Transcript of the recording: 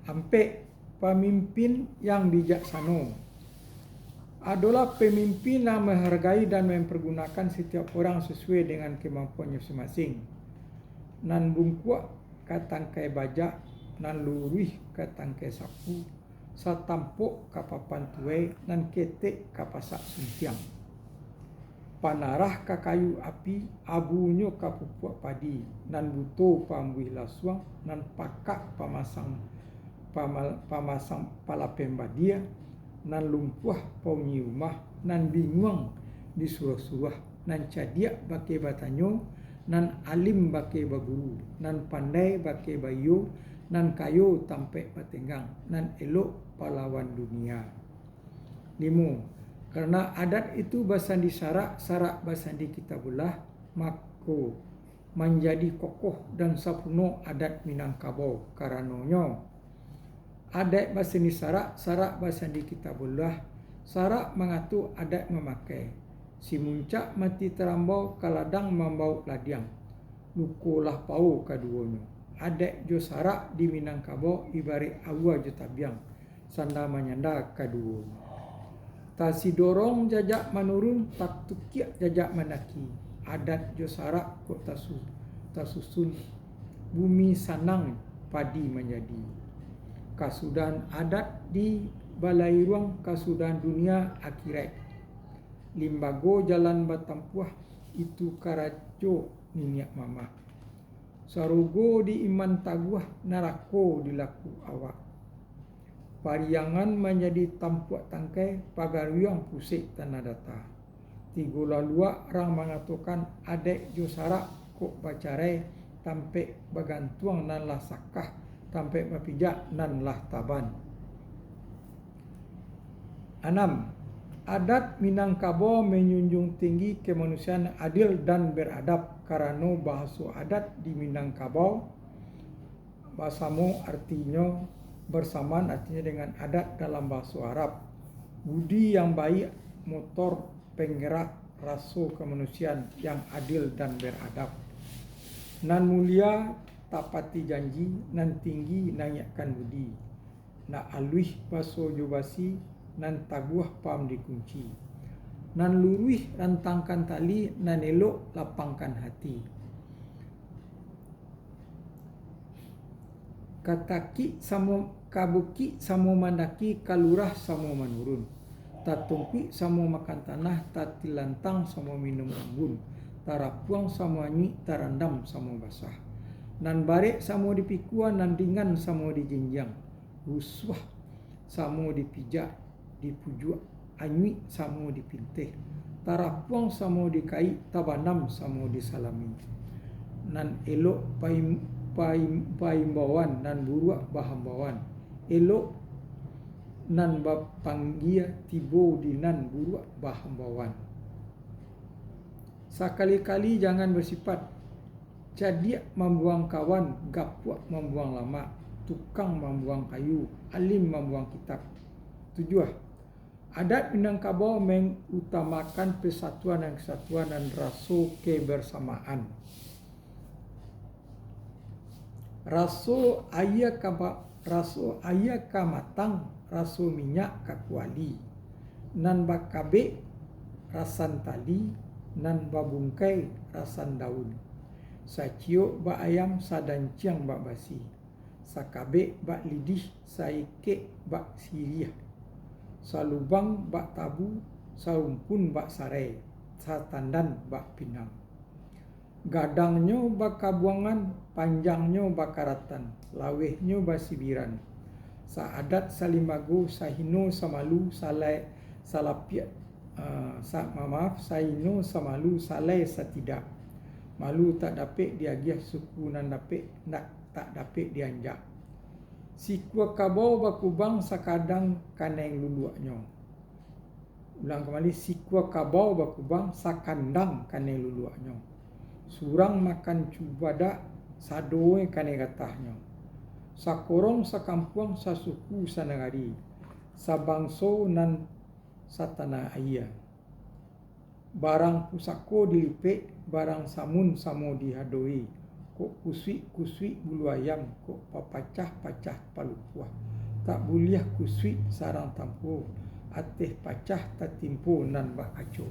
Ampe pemimpin yang bijaksana adalah pemimpin yang menghargai dan mempergunakan setiap orang sesuai dengan kemampuannya masing-masing. Nan bungkuak ka tangkai bajak, nan lurih ka tangkai sapu, satampuk ka papan tuai, nan ketek ka pasak suntiang. Panarah ka kayu api, abunyo ka pupuk padi, nan buto pambuih lasuang, nan pakak pamasang palapem badia, nan lumpuh paunyi rumah, nan bingung disuruh-suruh, nan cadiak bake batanyo, nan alim bake baguru, nan pandai bake bayo, nan kayo tampe batenggang, nan elok pahlawan dunia. 5. Karena adat itu basandi sarak, sarak basandi kitabullah, maka menjadi kokoh dan sempurna adat Minangkabau. Karenanya adat basandi sarak, sarak basandi kitabullah, sarak mengatur adat memakai. Si muncak mati terambau, kaladang membau ladiang, lukulah pau kaduanya. Adat jo sarak di Minangkabau ibarat awa jo tabiang, sanda menyanda kaduanya. Tasi dorong jajak menurun, tak tukiak jajak menaki. Adat jo sarak kok tasusun, bumi sanang padi menjadi. Kasudahan adat di balai ruang, kasudahan dunia akhirat. Limbago jalan batampuah, itu karajo minyak mama. Sarugo di iman taguah, narako dilaku awak. Pariangan menjadi tampuak tangkai, pagariang pusik tanah data. Tiga lalua orang mengatakan adek jo sarak kok bacarai, tampe bagantuang nan lah sakah, tampe bapijak nan lah taban. 6. Adat Minangkabau menjunjung tinggi kemanusiaan adil dan beradab. Karena bahasa adat di Minangkabau bahasamu artinya bersamaan, artinya dengan adat dalam bahasa Arab. Budi yang baik, motor penggerak rasa kemanusiaan yang adil dan beradab. Nan mulia tapati janji, nan tinggi nanyakkan budi. Nak aluih baso jobasi, nan taguah pam dikunci. Nan luruih rantangkan tali, nan elok lapangkan hati. Kataki samo kabuki samo mandaki, kalurah samo menurun. Tatumpi samo makan tanah, tatilantang samo minum embun. Tarapuang samo anyi, tarandam samo basah. Nan barek samo dipikuan, nan dingan samo dijinjang. Rusuh samo dipijak, dipujuk, anyi samo dipintih. Tarapuang samo dikai, tabanam samo disalami. Nan elok paimbawan, nan buruak bahambawan. Elok nan bapanggia, tibo di nan buruak bahambawan. Sekali-kali jangan bersifat cadiak membuang kawan, gapuak membuang lama, tukang membuang kayu, alim membuang kitab. 7. Adat Minangkabau mengutamakan persatuan dan kesatuan dan rasa kebersamaan. Raso ayah ka matang, raso minyak ka kuali. Nan bakabe rasan tali, nan babungkai rasan daun. Saciok bak ayam, sadanciang bak basi. Sakabe bak lidih, saike bak siriah. Salubang bak tabu, sarumpun bak sarai, satandan bak pinang. Gadangnya bakabuangan, panjangnya bakaratan, lawehnya basibiran. Saadat salimago, sahino samalu, salai salapiat, sahino samalu, salai satidak. Malu tak dapat diagiah, suku nan dapat nak tak dapat dianjak. Sikua kabau bakubang, sakadang kaneng luluaknya. Ulang kembali, sikua kabau bakubang, sakandang kaneng luluaknya. Surang makan cubada, sadoe kane gatahnya. Sakorong sakampuang, sasuku sanagari. Sabangso nan satana ayah. Barang pusako dilipek, barang samun samo dihadoi. kok kusui bulu ayam, kok papacah-pacah palu puah. Tak buliah kusui sarang tampu, ateh pacah tatimpu nan bak aco.